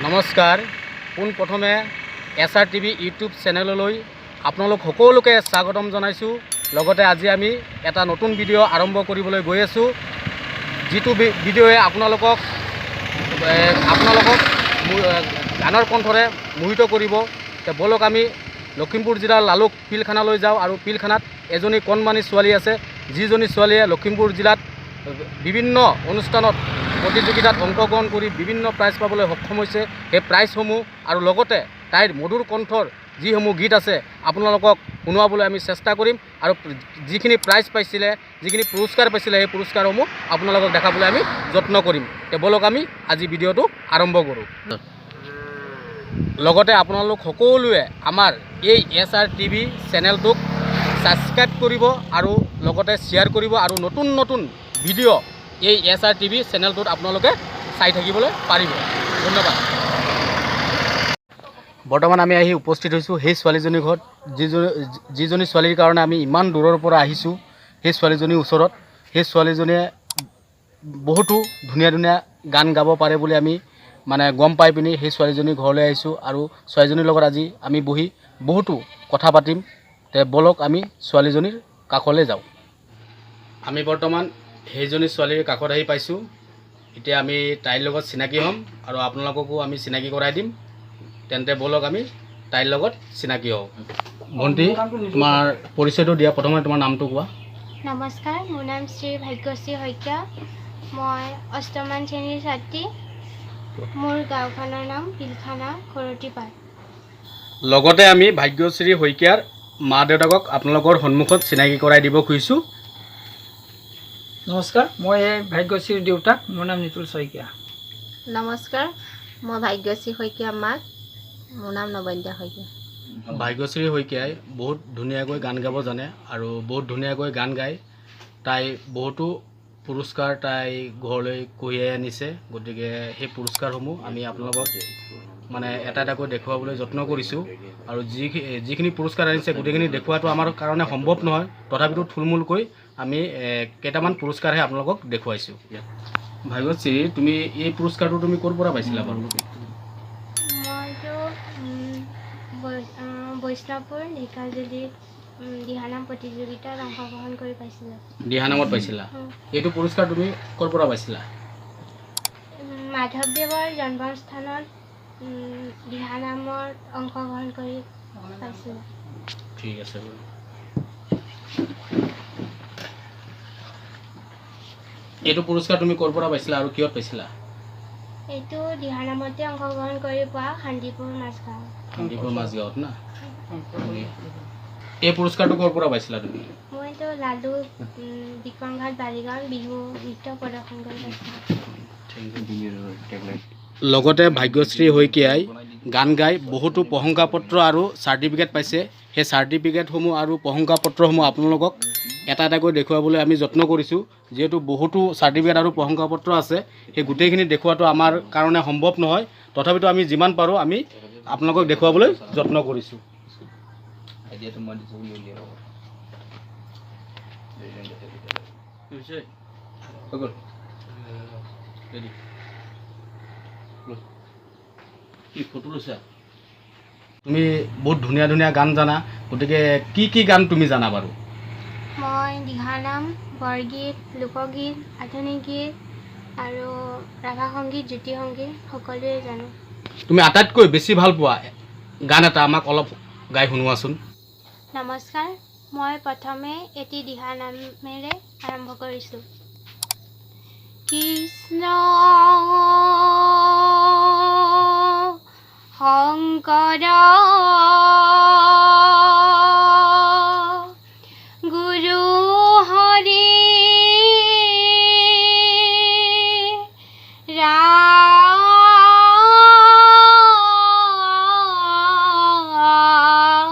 নমস্কাৰ পোনপ্ৰথমে SRTV YouTube চেনেললৈ আপোনালোক সকলোকে স্বাগতম জনাইছোঁ। লগতে আজি আমি এটা নতুন ভিডিঅ' আৰম্ভ কৰিবলৈ গৈ আছোঁ, যিটো ভিডিঅ'য়ে আপোনালোকক গানৰ কণ্ঠৰে মোহিত কৰিব। বলক আমি লখিমপুৰ জিলাৰ লালুক পিলখানালৈ যাওঁ আৰু পিলখানাত এজনী কণমানি ছোৱালী আছে, যিজনী ছোৱালীয়ে লখিমপুৰ জিলাত বিভিন্ন অনুষ্ঠানত প্ৰতিযোগিতাত অংশগ্ৰহণ কৰি বিভিন্ন প্ৰাইজ পাবলৈ সক্ষম হৈছে। সেই প্ৰাইজসমূহ আৰু লগতে তাইৰ মধুৰ কণ্ঠৰ যিসমূহ গীত আছে আপোনালোকক শুনোৱাবলৈ আমি চেষ্টা কৰিম, আৰু যিখিনি প্ৰাইজ পাইছিলে, যিখিনি পুৰস্কাৰ পাইছিলে, সেই পুৰস্কাৰসমূহ আপোনালোকক দেখাবলৈ আমি যত্ন কৰিম। বলক আমি আজি ভিডিঅ'টো আৰম্ভ কৰোঁ। লগতে আপোনালোক সকলোৱে আমাৰ এই SRTV চেনেলটোক ছাবস্ক্ৰাইব কৰিব আৰু লগতে শ্বেয়াৰ কৰিব, আৰু নতুন নতুন ভিডিঅ' এই SRTV চেনেলটোত আপোনালোকে চাই থাকিবলৈ পাৰিব। ধন্যবাদ। বৰ্তমান আমি আহি উপস্থিত হৈছোঁ সেই ছোৱালীজনীৰ ঘৰত, যিজনী ছোৱালীৰ কাৰণে আমি ইমান দূৰৰ পৰা আহিছোঁ। সেই ছোৱালীজনীৰ ওচৰত, সেই ছোৱালীজনীয়ে বহুতো ধুনীয়া ধুনীয়া গান গাব পাৰে বুলি আমি গম পাই পিনি সেই ছোৱালীজনীৰ ঘৰলৈ আহিছোঁ, আৰু ছোৱালীজনীৰ লগত আজি আমি বহি বহুতো কথা পাতিম। বলক আমি ছোৱালীজনীৰ কাষলৈ যাওঁ। আমি বৰ্তমান সেইজনী ছোৱালীৰ কাষত আহি পাইছোঁ। এতিয়া আমি তাইৰ লগত চিনাকি হ'ম আৰু আপোনালোককো আমি চিনাকি কৰাই দিম। তেন্তে বলক আমি তাইৰ লগত চিনাকি হওঁ। ভণ্টি, তোমাৰ পৰিচয়টো দিয়া। প্ৰথমে তোমাৰ নামটো কোৱা। নমস্কাৰ, মোৰ নাম শ্ৰী ভাগ্যশ্ৰী শইকীয়া। মই অষ্টমমান শ্ৰেণীৰ ছাত্ৰী। মোৰ গাঁওখনৰ নাম পিলখানা খৰতিপাৰ। লগতে আমি ভাগ্যশ্ৰী শইকীয়াৰ মা দেউতাকক আপোনালোকৰ সন্মুখত চিনাকি কৰাই দিব খুজিছোঁ। নমস্কাৰ, মই ভাগ্যশ্ৰীৰ দেউতাক, মোৰ নাম নিতুল শইকীয়া। নমস্কাৰ, মই ভাগ্যশ্ৰী শইকীয়া মাক, মোৰ নাম নবন্যা শইকীয়া। ভাগ্যশ্ৰী শইকীয়াই বহুত ধুনীয়াকৈ গান গাব জানে আৰু বহুত ধুনীয়াকৈ গান গায়। তাই বহুতো পুৰস্কাৰ তাই ঘৰলৈ কঢ়িয়াই আনিছে। গতিকে সেই পুৰস্কাৰসমূহ আমি আপোনালোকক এটা এটাকৈ দেখুৱাবলৈ যত্ন কৰিছোঁ, আৰু যিখিনি পুৰস্কাৰ আনিছে গোটেইখিনি দেখুওৱাটো আমাৰ কাৰণে সম্ভৱ নহয়। তথাপিতো থুলমূলকৈ আমি কেইটামান পুৰস্কাৰহে আপোনালোকক দেখুৱাইছোঁ। ভাগ্যশ্ৰী, তুমি এই পুৰস্কাৰটো তুমি ক'ৰ পৰা পাইছিলা বাৰু? মইতো বৈষ্ণৱপুৰ ঢেকাজুলিত দিহানাম প্ৰতিযোগিতাত অংশগ্ৰহণ কৰি পাইছিলোঁ। দিহানামত পাইছিলা? এইটো পুৰস্কাৰ তুমি ক'ৰ পৰা পাইছিলা? মাধৱদেৱৰ জন্মস্থানত দিহানামত অংশগ্ৰহণ কৰি পাইছিলোঁ। ঠিক আছে বাৰু। এইটো পুৰস্কাৰ তুমি ক'ৰ পৰা পাইছিলা আৰু কিহত পাইছিলা? এইটো দিহানামতে অংশগ্ৰহণ কৰি পোৱা শান্তিপুৰ মাজগাঁৱত না? এই পুৰস্কাৰটো ক'ৰ পৰা পাইছিলা তুমি? মইতো লালুক বিক্ৰমঘাট বালিগাঁৱত বিহু নৃত্য প্ৰদৰ্শন কৰি পাইছিলোঁ। লগতে ভাগ্যশ্ৰী শইকীয়াই গান গাই বহুতো প্ৰশংসাপত্ৰ আৰু চাৰ্টিফিকেট পাইছে। সেই চাৰ্টিফিকেটসমূহ আৰু প্ৰশংসাপত্ৰসমূহ আপোনালোকক এটা এটাকৈ দেখুৱাবলৈ আমি যত্ন কৰিছোঁ। যিহেতু বহুতো চাৰ্টিফিকেট আৰু প্ৰশংসাপত্ৰ আছে, সেই গোটেইখিনি দেখুওৱাটো আমাৰ কাৰণে সম্ভৱ নহয়। তথাপিতো আমি যিমান পাৰোঁ আমি আপোনালোকক দেখুৱাবলৈ যত্ন কৰিছোঁ। তুমি বহুত ধুনীয়া ধুনীয়া গান জানা, গতিকে কি কি গান তুমি জানা বাৰু? মই দিহানাম, বৰগীত, লোকগীত, আধুনিক গীত আৰু ৰাভা সংগীত, জ্যোতি সংগীত সকলোৱে জানো। তুমি আটাইতকৈ বেছি ভাল পোৱা গান এটা আমাক অলপ গাই শুনোৱাচোন। নমস্কাৰ, মই প্ৰথমে এটি দিহানামেৰে আৰম্ভ কৰিছোঁ। কৃষ্ণ শংকৰ গুৰু হৰি ৰাম ৰাম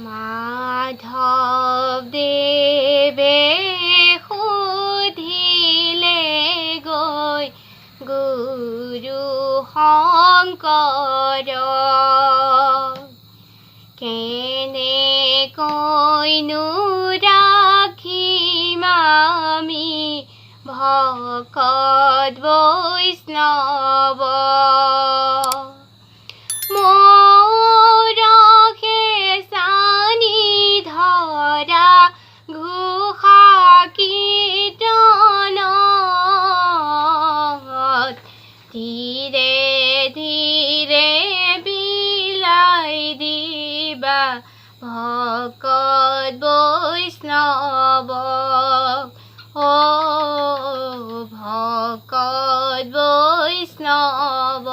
মাধব দেবে শংকৰ কেনেকৈনো ৰাখিম আমি ভকত বৈষ্ণৱ মৰহে চানি ধৰা ঘোষা কীৰ্তনত ধীৰে ধীৰে বিলাই দিবা ভকত বৈষ্ণৱ ভকত বৈষ্ণৱ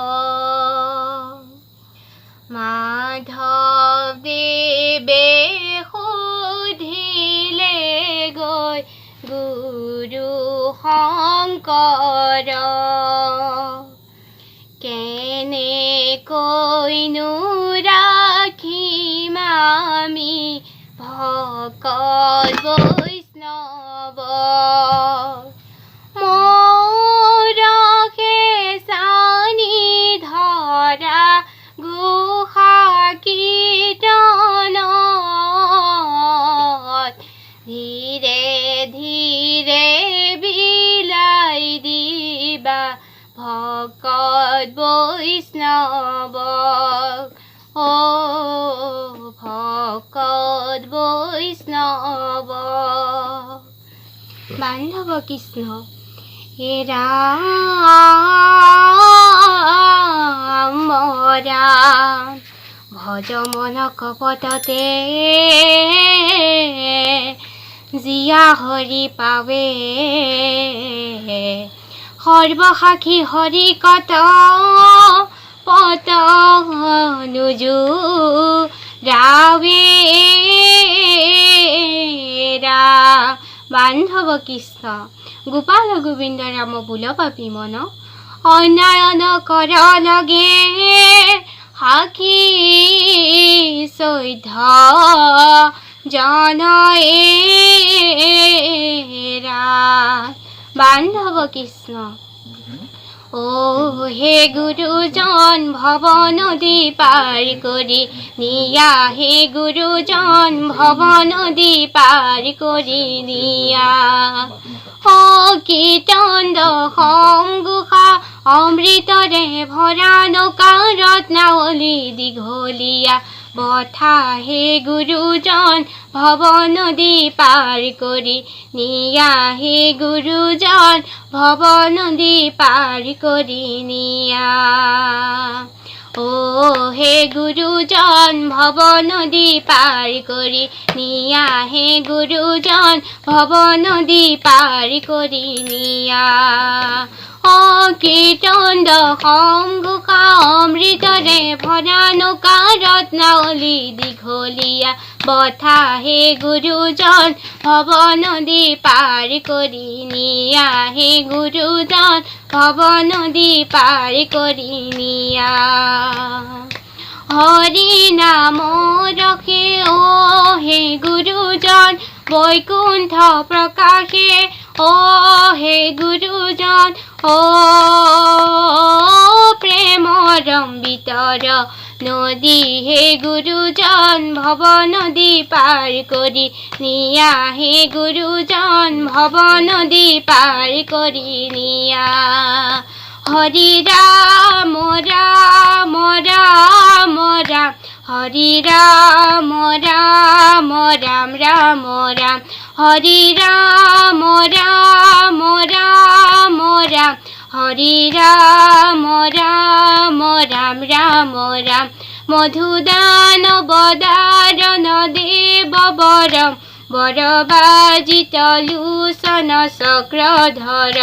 মাধৱ দেৱে সুধিলে গৈ গুৰু শংকৰ কেনেকৈনো ৰাখিম আমি ভকত বৈষ্ণৱ মৰহে চানি ধৰা ঘোষা কীৰ্তনত ধীৰে ধীৰে বিলাই দিবা ভকত বৈষ্ণৱ ভকত বৈষ্ণৱ বান্ধৱ কৃষ্ণ হে ৰাম ৰাম ভজ মন কপটতে জিয়া হৰি পাৱে সৰ্বসাক্ষী হৰি কত পত নুজু ৰাৱে বান্ধৱ কৃষ্ণ গোপাল গোবিন্দ ৰাম বোল পাপি মন অন্যায়ন কৰ লগে সাক্ষী চৈধ্য জনয়েৰা বান্ধৱ কৃষ্ণ ও হে গুৰুজন ভৱ নদী পাৰ কৰি নিয়া হে গুৰুজন ভৱ নদী পাৰ কৰি নিয়া কীৰ্তন সংঘোষা অমৃতৰে ভৰা নৌকা ৰত্নাৱলী দীঘলীয়া বঠা হে গুৰুজন ভৱ নদী পাৰ কৰি নিয়া হে গুৰুজন ভৱ নদী পাৰ কৰি নিয়া ও হে গুৰুজন ভৱ নদী পাৰ কৰি নিয়া হে গুৰুজন ভৱ নদী পাৰ কৰি নিয়া কীৰ্তন সংঘোষা অমৃতৰে ভৰা নৌকা ৰত্নাৱলী দীঘলীয়া বঠা হে গুৰুজন ভৱ নদী পাৰ কৰি নিয়া হে গুৰুজন ভৱ নদী পাৰ কৰি নিয়া হৰি নাম ৰখে ও হে গুৰুজন বৈকুণ্ঠ প্ৰকাশে ও হে গুৰুজন প্ৰেমৰ অমৃতৰ নদী হে গুৰুজন ভৱ নদী পাৰ কৰি নিয়া হে গুৰুজন ভৱ নদী পাৰ কৰি নিয়া হৰি ৰাম ৰাম ৰাম ৰাম হৰি ৰাম ৰাম ৰাম ৰাম ৰাম হৰি ৰাম ৰাম ৰাম ৰাম হৰি ৰাম ৰাম ৰাম ৰাম ৰাম মধুদান বদাৰণ দেৱ বৰম বৰবাজিত লোচন চক্ৰধৰ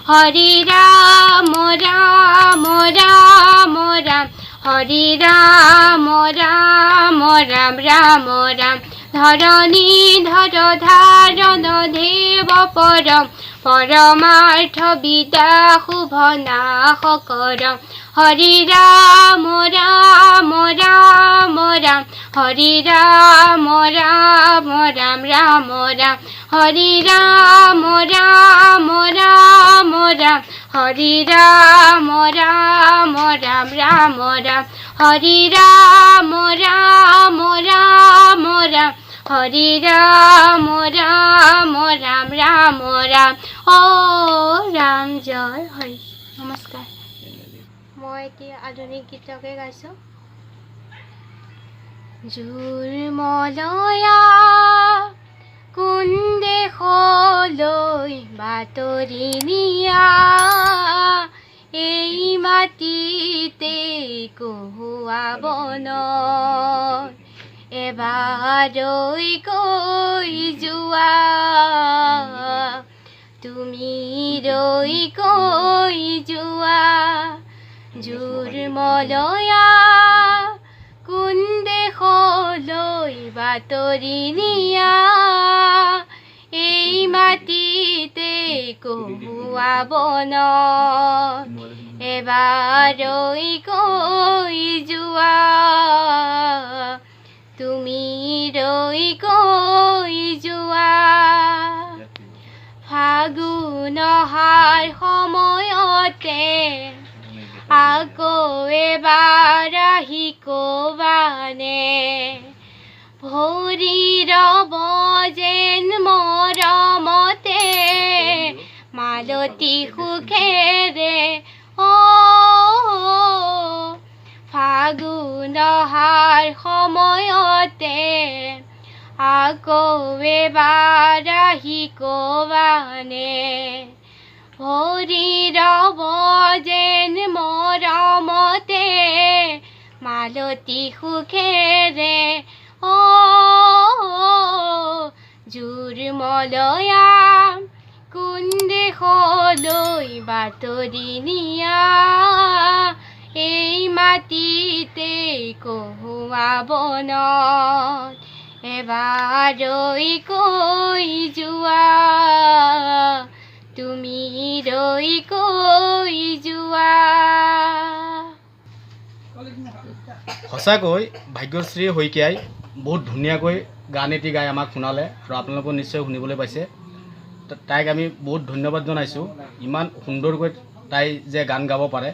হৰি ৰাম ৰাম ৰাম ৰাম হৰি ৰাম ৰাম ৰাম ৰাম ৰাম ধৰণী ধৰ ধাৰণ দেৱ পৰম পৰমাৰ্থ বিদ্যা শুভ নাশ কৰম হৰি ৰাম ৰাম ৰাম ৰাম হৰি ৰাম ৰাম ৰাম ৰাম ৰাম হৰি ৰাম ৰাম ৰাম ৰাম হৰি ৰাম ৰাম ৰাম ৰাম ৰাম হৰি ৰাম ৰাম ৰাম ৰাম হৰি ৰাম ৰাম ৰাম ৰাম ৰাম অ ৰাম জয় হৰি। নমস্কাৰ। মই এতিয়া আধুনিক গীতকে গাইছোঁ। জোৰ মলয়া কোন দেশলৈ বাতৰি নিয়া এই মাটিতে কহুৱা বনত এবাৰৈ কৈ যোৱা তুমি ৰৈ কৈ যোৱা জোৰ মলয়া কোন দেশলৈ বাতৰি নিয়া এই মাটিতে কহুৱা বনত এবাৰৈ কৈ যোৱা তুমি ৰৈ কৈ যোৱা ফাগুন অহাৰ সময়তে আকৌ এবাৰ আহি কবানে ভৰি ৰব যেন মৰমতে মালতী সুখেৰে অ ফাগুন অহাৰ সময়তে আকৌ এবাৰ আহি কবানে ভৰি ৰব যেন মৰমতে মালতী সুখেৰে অ জোৰ মলয়া কোন দেশলৈ বাতৰি নিয়া এই মাটিতে কহুৱা বনত এবাৰৈ কৈ যোৱা তুমি ৰৈ কৈ যোৱা। সঁচাকৈ ভাগ্যশ্ৰী শইকীয়াই বহুত ধুনীয়াকৈ গান এটি গাই আমাক শুনালে আৰু আপোনালোকে নিশ্চয় শুনিবলৈ পাইছে। তাইক আমি বহুত ধন্যবাদ জনাইছোঁ। ইমান সুন্দৰকৈ তাই যে গান গাব পাৰে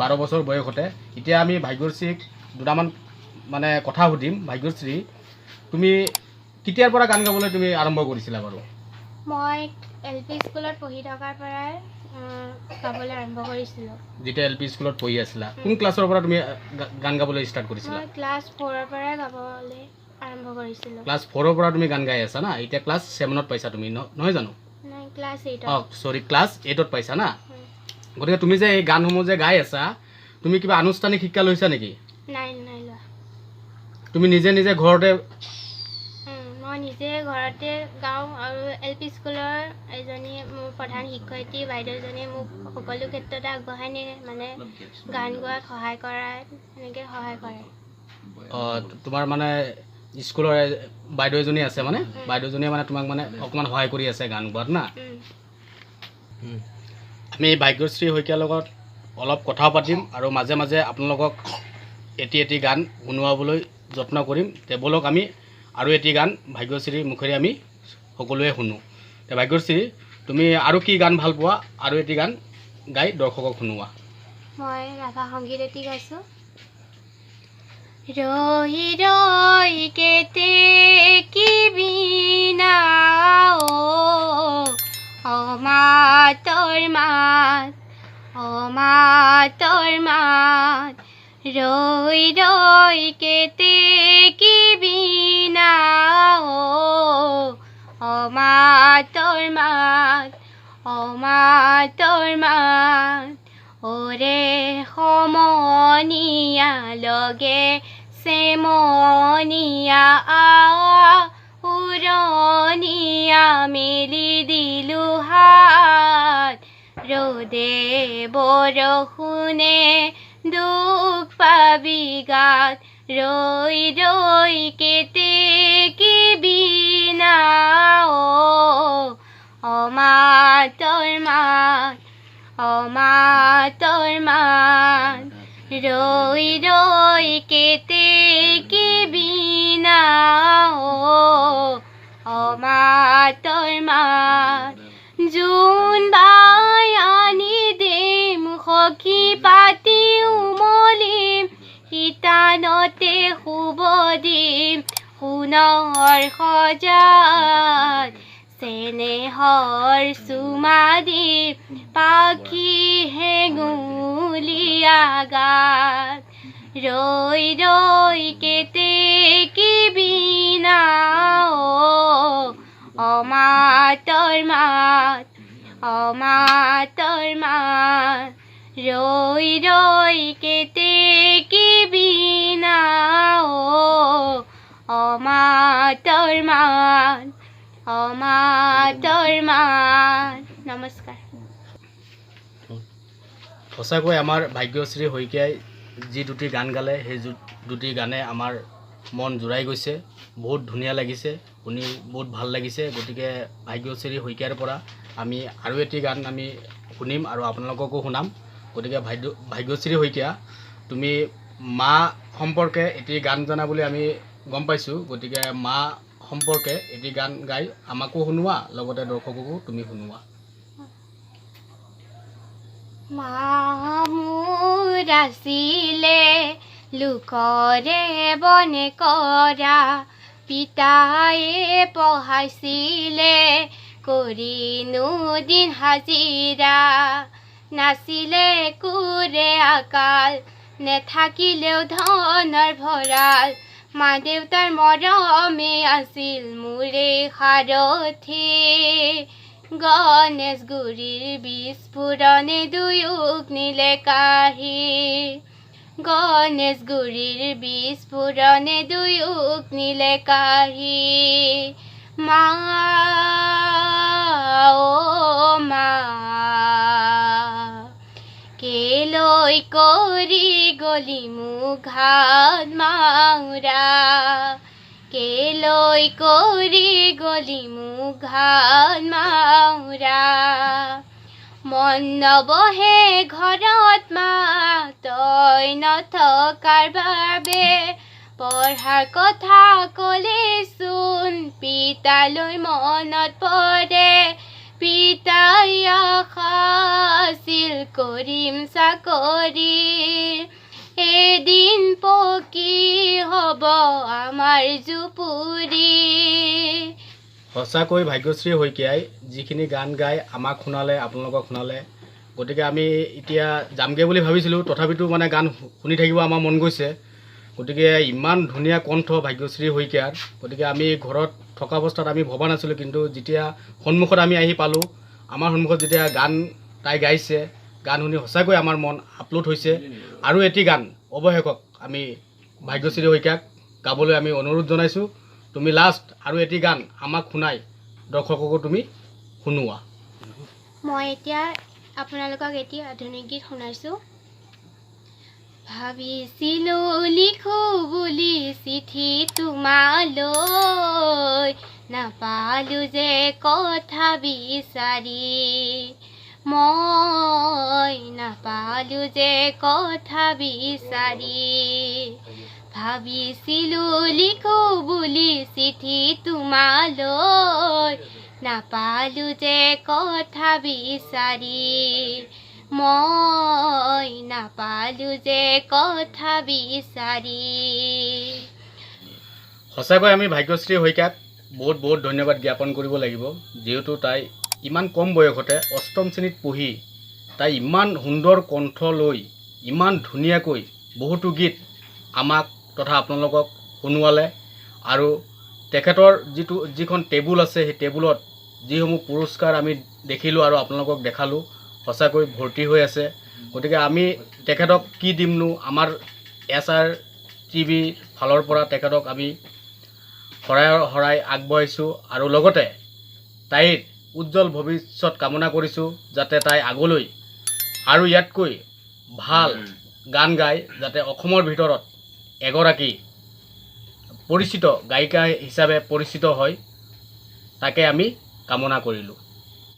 12 বছৰ বয়সতে। এতিয়া আমি ভাগ্যশ্ৰীক দুটামান মানে কথা সুধিম। ভাগ্যশ্ৰী, তুমি কেতিয়াৰ পৰা গান গাবলৈ তুমি আৰম্ভ কৰিছিলা বাৰু? মই LP স্কুলত পঢ়ি থকাৰ পৰাই গাবলৈ আৰম্ভ কৰিছিলোঁ। যেতিয়া LP স্কুলত পঢ়ি আছিলা, কোন ক্লাছৰ পৰা তুমি গান গাবলৈ ষ্টাৰ্ট কৰিছিলা? মই ক্লাছ 4ৰ পৰাই গাবলৈ আৰম্ভ কৰিছিলোঁ। ক্লাছ 4ৰ পৰা তুমি গান গাই আছা না? এতিয়া ক্লাছ 7ত পাইছা তুমি, নহয় জানো? নাই, ক্লাছ 8ত। সৰি, ক্লাছ 8ত পাইছা না? গতিকে তুমি যে এই গানসমূহ যে গাই আছা, তুমি কিবা আনুষ্ঠানিক শিক্ষা লৈছা নেকি? নাই লোৱা। তুমি নিজে নিজে ঘৰতে? মই নিজে ঘৰতে গাওঁ আৰু LP স্কুলৰ এজনী মোৰ প্ৰধান শিক্ষয়িত্ৰী বাইদেউজনীয়ে মোক সকলো ক্ষেত্ৰতে আগবঢ়াই নিয়ে, মানে গান গোৱাত সহায় কৰাত এনেকৈ সহায় কৰে। তোমাৰ মানে স্কুলৰ বাইদেউ এজনী আছে, মানে বাইদেউজনীয়ে মানে তোমাক মানে অকণমান সহায় কৰি আছে গান গোৱাত না? আমি ভাগ্যশ্ৰী শইকীয়াৰ লগত অলপ কথা পাতিম আৰু মাজে মাজে আপোনালোকক এটি গান শুনোৱাবলৈ যত্ন কৰিম। ব'লক আমি আৰু এটি গান ভাগ্যশ্ৰীৰ মুখেৰে আমি সকলোৱে শুনো। ভাগ্যশ্ৰী, তুমি আৰু কি গান ভাল পোৱা? আৰু এটি গান গাই দৰ্শকক শুনোৱা। মই ৰাভা সংগীত এটি গাইছোঁ। ৰৈ ৰৈ কেতে কিবিনা অমাতৰ মাত ৰৈ ৰৈ কেতে কিবিনা অমাতৰ মাত ওৰে সমনীয়া লগে চেমনীয়া উৰণীয়া মেলি দিলো হাত ৰ'দে বৰষুণে দুখ পাবি গাত ৰৈ ৰৈ কেতে কিবিনা অমাতৰ মাত ৰৈ ৰৈ কেতে কিবিনা অমাতৰ মাত জোন বাই আনি কাণতে শুব দিম সোণৰ সজাত চেনেহৰ চুমা দিম পাখি হেঙুলীয়া গাত ৰৈ ৰৈ কেতেকী না অমাতৰ মাত ৰৈ ৰৈ কেতেকী বিনা অমাতৰ মাত নমস্কাৰ। সঁচাকৈ আমাৰ ভাগ্যশ্ৰী শইকীয়াই যি দুটি গান গালে সেই দুটি গানে আমাৰ মন জোৰাই গৈছে। বহুত ধুনীয়া লাগিছে, শুনি বহুত ভাল লাগিছে। গতিকে ভাগ্যশ্ৰী শইকীয়াৰ পৰা আমি আৰু এটি গান আমি শুনিম আৰু আপোনালোককো শুনাম। গতিকে ভাগ্যশ্ৰী শইকীয়া, তুমি মা সম্পৰ্কে এটি গান জানা বুলি আমি গম পাইছোঁ। গতিকে মা সম্পৰ্কে এটি গান গাই আমাকো শুনোৱা, লগতে দৰ্শককো তুমি শুনোৱা। মা মোৰ আছিলে লোকৰে বনে কৰা, পিতায়ে পঢ়াইছিলে কৰিনো দিন হাজিৰা, নাছিলে কোৰে আকাল নেথাকিলেও ধনৰ ভঁৰাল, মা দেউতাৰ মৰমে আছিল মোৰে সাৰথি, গণেশগুৰিৰ বিস্ফোৰণে দুয়োক নিলে কাঢ়ি, গণেশগুৰিৰ বিস্ফোৰণে দুয়োক নিলে কাঢ়ি, মা অ' মা কেলৈ কৰি গলি মোক ঘাত মাউৰা, কেলৈ কৰি গলি মোক ঘাত মাউৰা, মন নবহে ঘৰত মা তই নথকাৰ বাবে, পঢ়াৰ কথা ক'লেচোন পিতালৈ মনত পৰে, পিতাই আশা আছিল কৰিম চাকৰি, এদিন পকী হ'ব আমাৰ জুপুৰি। সঁচাকৈ ভাগ্যশ্ৰী শইকীয়াই যিখিনি গান গাই আমাক শুনালে, আপোনালোকক শুনালে। গতিকে আমি এতিয়া যামগৈ বুলি ভাবিছিলোঁ, তথাপিতো মানে গান শুনি থাকিব আমাৰ মন গৈছে। গতিকে ইমান ধুনীয়া কণ্ঠ ভাগ্যশ্ৰী শইকীয়াৰ। গতিকে আমি ঘৰত থকা অৱস্থাত আমি ভবা নাছিলোঁ, কিন্তু যেতিয়া সন্মুখত আমি আহি পালোঁ, আমাৰ সন্মুখত যেতিয়া গান তাই গাইছে, গান শুনি সঁচাকৈ আমাৰ মন আপ্লুত হৈছে। আৰু এটি গান অৱশেষত আমি ভাগ্যশ্ৰী শইকীয়াক গাবলৈ আমি অনুৰোধ জনাইছোঁ। তুমি লাষ্ট আৰু এটি গান আমাক শুনাই দৰ্শককো তুমি শুনোৱা। মই এতিয়া আপোনালোকক এটি আধুনিক গীত শুনাইছোঁ। ভাবিছিলোঁ লিখো বুলি চিঠি তোমালৈ, নাপালোঁ যে কথা বিচাৰি, মই নাপালোঁ যে কথা বিচাৰি, ভাবিছিলোঁ লিখো বুলি চিঠি তোমালৈ, নাপালোঁ যে কথা বিচাৰি, মই নাপালোঁ যে কথা বিচাৰি। সঁচাকৈ আমি ভাগ্যশ্ৰী শইকীয়াক বহুত বহুত ধন্যবাদ জ্ঞাপন কৰিব লাগিব, যিহেতু তাই ইমান কম বয়সতে অষ্টম শ্ৰেণীত পঢ়ি তাই ইমান সুন্দৰ কণ্ঠ লৈ ইমান ধুনীয়াকৈ বহুতো গীত আমাক তথা আপোনালোকক শুনোৱালে। আৰু তেখেতৰ যিখন টেবুল আছে, সেই টেবুলত যিসমূহ পুৰস্কাৰ আমি দেখিলোঁ আৰু আপোনালোকক দেখালোঁ, সঁচাকৈ ভৰ্তি হৈ আছে। গতিকে আমি তেখেতক কি দিমনো, আমাৰ SR TVৰ ফালৰ পৰা তেখেতক আমি শৰাই আগবঢ়াইছোঁ। আৰু লগতে তাইৰ উজ্জ্বল ভৱিষ্যত কামনা কৰিছোঁ, যাতে তাই আগলৈ আৰু ইয়াতকৈ ভাল গান গাই যাতে অসমৰ ভিতৰত এগৰাকী পৰিচিত গায়িকা হিচাপে পৰিচিত হয়, তাকে আমি কামনা কৰিলোঁ।